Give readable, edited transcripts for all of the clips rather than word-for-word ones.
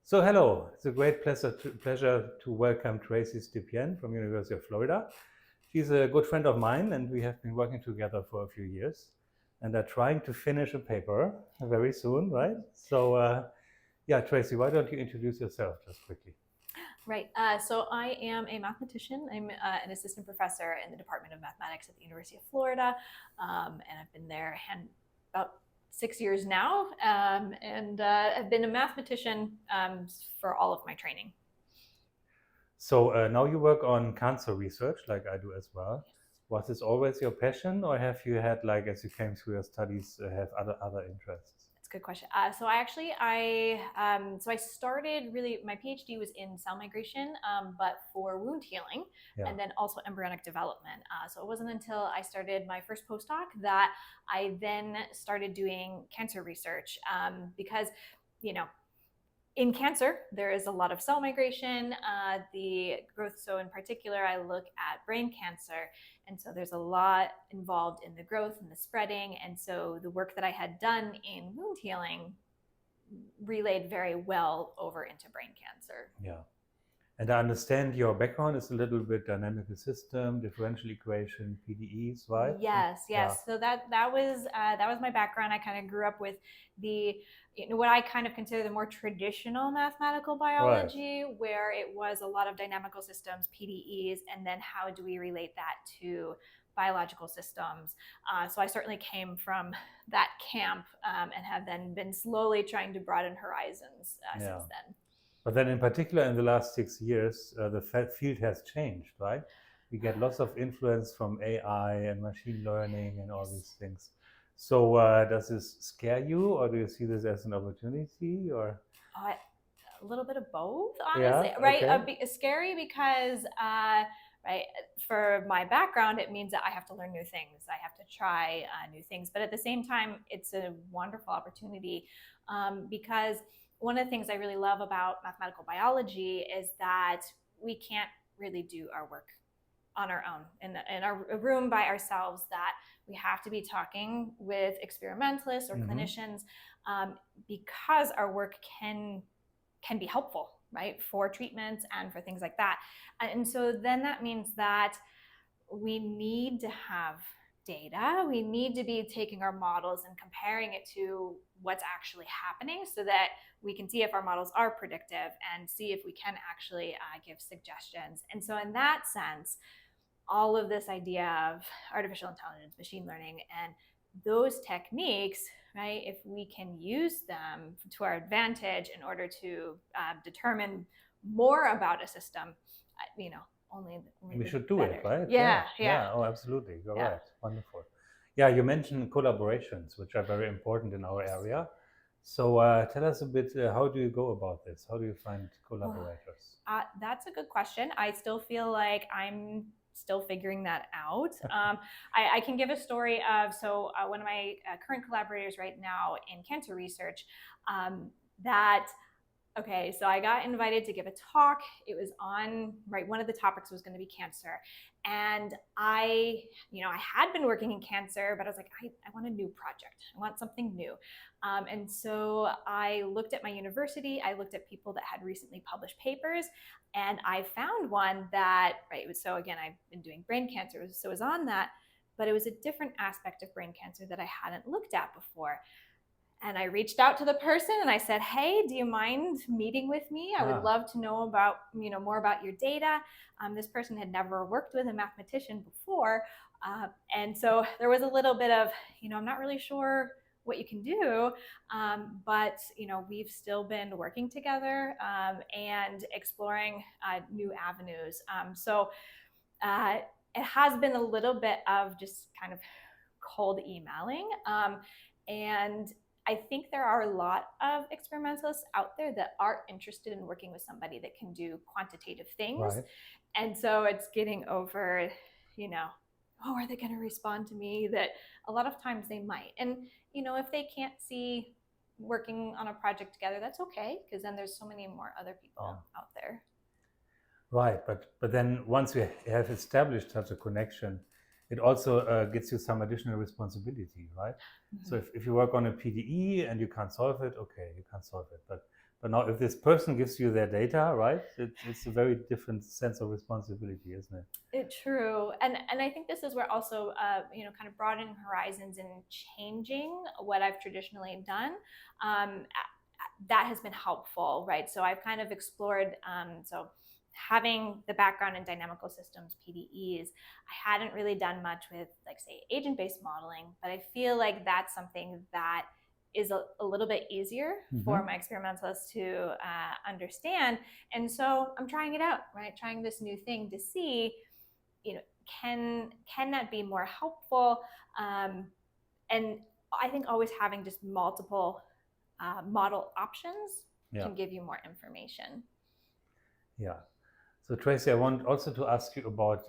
So hello, it's a great pleasure to welcome Tracy Stepien from University of Florida. She's a good friend of mine and we have been working together for a few years and are trying to finish a paper very soon, right? So yeah, Tracy, why don't you introduce yourself just quickly? Right. So I am a mathematician. I'm an assistant professor in the Department of Mathematics at the University of Florida, and I've been there about 6 years now, and I've been a mathematician for all of my training. So now you work on cancer research like I do as well. Was this always your passion or have you had, like, as you came through your studies, have other interests? That's a good question. So I started really my PhD was in cell migration, but for wound healing, Yeah. and then also embryonic development. So it wasn't until I started my first postdoc that I then started doing cancer research, because you know in cancer, there is a lot of cell migration, the growth. So, in particular, I look at brain cancer. And so, there's a lot involved in the growth and the spreading. And so, the work that I had done in wound healing relayed very well over into brain cancer. Yeah. And I understand your background is a little bit dynamical system, differential equation, PDEs, right? Yes, Yeah, yes. So that was my background. I kind of grew up with the what I kind of consider the more traditional mathematical right. biology, where it was a lot of dynamical systems, PDEs, and then how do we relate that to biological systems. So I certainly came from that camp, and have then been slowly trying to broaden horizons Yeah. since then. But then, in particular, in the last 6 years, the field has changed, right? We get lots of influence from AI and machine learning and all these Yes. things. So, does this scare you, or do you see this as an opportunity? Or A little bit of both, yeah, honestly. Right? okay, Scary because, right, for my background, it means that I have to learn new things. I have to try new things. But at the same time, it's a wonderful opportunity, because one of the things I really love about mathematical biology is that we can't really do our work on our own in our room by ourselves, that we have to be talking with experimentalists or mm-hmm. clinicians, because our work can be helpful, right, for treatments and for things like that. And so then that means that we need to have data. We need to be taking our models and comparing it to what's actually happening so that we can see if our models are predictive and see if we can actually give suggestions. And so, in that sense, all of this idea of artificial intelligence, machine learning, and those techniques, right, if we can use them to our advantage in order to determine more about a system, you know, only We the should do it, better. right? Yeah, Yeah, yeah, yeah. Oh, absolutely. You're yeah. right. Wonderful. Yeah, you mentioned collaborations, which are very important in our area. So tell us a bit, how do you go about this? How do you find collaborators? That's a good question. I still feel like I'm still figuring that out. I can give a story of one of my current collaborators right now in cancer research, that okay, so I got invited to give a talk. It was on, right, one of the topics was going to be cancer. And I had been working in cancer, but I was like, I want a new project. I want something new. And so I looked at my university, I looked at people that had recently published papers, and I found one that, right, it was, so again, I've been doing brain cancer, so it was on that, but it was a different aspect of brain cancer that I hadn't looked at before. And I reached out to the person and I said, "Hey, do you mind meeting with me? I would Ah, love to know about, more about your data." This person had never worked with a mathematician before, and so there was a little bit of, I'm not really sure what you can do, but we've still been working together, and exploring new avenues. Uh, it has been a little bit of just kind of cold emailing. And I think there are a lot of experimentalists out there that are interested in working with somebody that can do quantitative things. right. And so it's getting over, you know, oh, are they going to respond to me? That a lot of times they might. And, if they can't see working on a project together, that's okay, because then there's so many more other Yeah. people out there. Right, but then once we have established such a connection, it also gives you some additional responsibility, right? Mm-hmm. So if you work on a PDE and you can't solve it, okay, you can't solve it. But now if this person gives you their data, right, it's a very different sense of responsibility, isn't it? True, and I think this is where also kind of broadening horizons and changing what I've traditionally done. That has been helpful, right? So I've kind of explored. So having the background in dynamical systems PDEs, I hadn't really done much with, like, say, agent-based modeling, but I feel like that's something that is a little bit easier for my experimentalists to understand. And so I'm trying it out, right? Trying this new thing to see, can that be more helpful? And I think always having just multiple model options can give you more information. Yeah. So Tracy, I want also to ask you about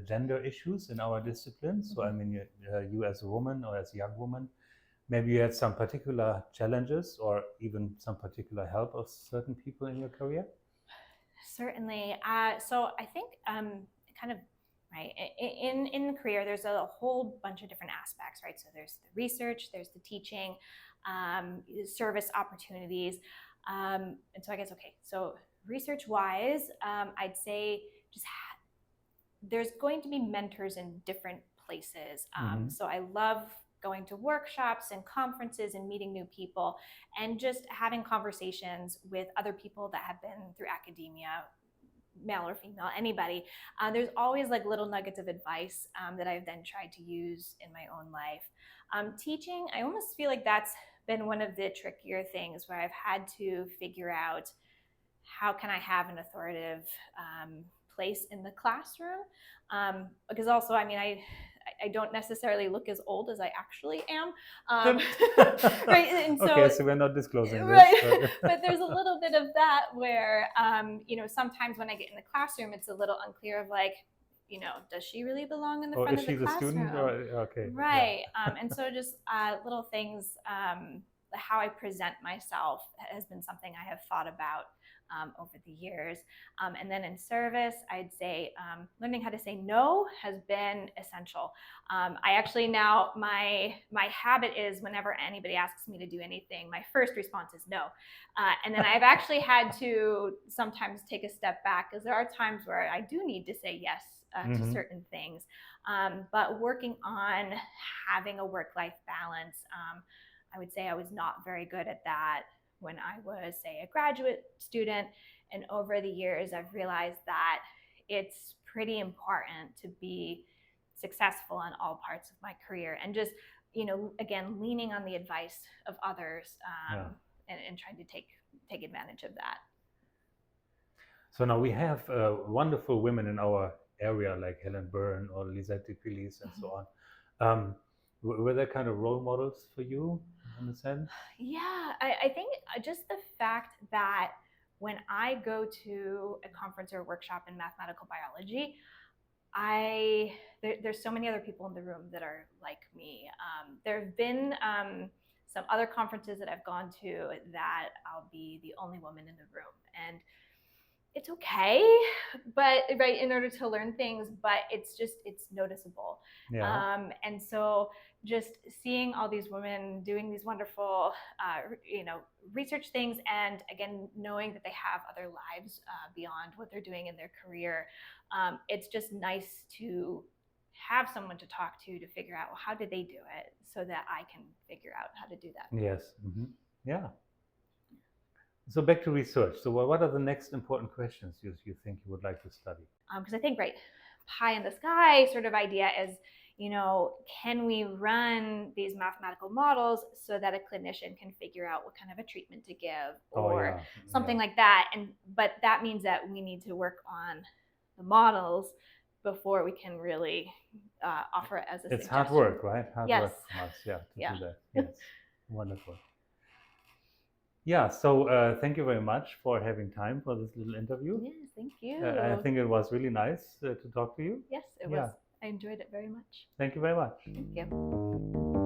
gender issues in our discipline. So I mean, you as a woman or as a young woman, maybe you had some particular challenges or even some particular help of certain people in your career? Certainly. So I think kind of, right, in the career, there's a whole bunch of different aspects, right? So there's the research, there's the teaching, service opportunities. And so I guess, okay, so research-wise, I'd say just there's going to be mentors in different places. So I love going to workshops and conferences and meeting new people and just having conversations with other people that have been through academia, male or female, anybody. There's always like little nuggets of advice that I've then tried to use in my own life. Teaching, I almost feel like that's been one of the trickier things where I've had to figure out how can I have an authoritative place in the classroom, because also, I mean, I don't necessarily look as old as I actually am, right? And so, okay, so we're not disclosing right, this. but there's a little bit of that where, sometimes when I get in the classroom, it's a little unclear of like, does she really belong in the front of the classroom? Is she the student? Okay. Right. Yeah. And so just little things, how I present myself has been something I have thought about over the years. And then in service, I'd say learning how to say no has been essential. I actually now, my habit is whenever anybody asks me to do anything, my first response is no. And then I've actually had to sometimes take a step back, because there are times where I do need to say yes to certain things. But working on having a work-life balance, I would say I was not very good at that when I was, say, a graduate student. And over the years, I've realized that it's pretty important to be successful in all parts of my career, and just, again, leaning on the advice of others, and trying to take advantage of that. So now we have wonderful women in our area, like Helen Byrne or Lisette Pilis and so on. Were there kind of role models for you in a sense? Yeah, I think just the fact that when I go to a conference or a workshop in mathematical biology, there's so many other people in the room that are like me. There have been some other conferences that I've gone to that I'll be the only woman in the room, and it's okay, but right, in order to learn things, but it's noticeable. And so just seeing all these women doing these wonderful research things, and again, knowing that they have other lives beyond what they're doing in their career, it's just nice to have someone to talk to figure out, well, how did they do it, so that I can figure out how to do that. Yes. Yeah. So back to research. So what are the next important questions you think you would like to study? Because I think, right, pie in the sky sort of idea is, can we run these mathematical models so that a clinician can figure out what kind of a treatment to give, or something like that. But that means that we need to work on the models before we can really offer it as a It's suggestion. hard work, right? Hard Yes. work from us, to do that. Yes. Wonderful. Yeah, so thank you very much for having time for this little interview. Yes, thank you. I think it was really nice to talk to you. Yes, it was. I enjoyed it very much. Thank you very much. Thank you.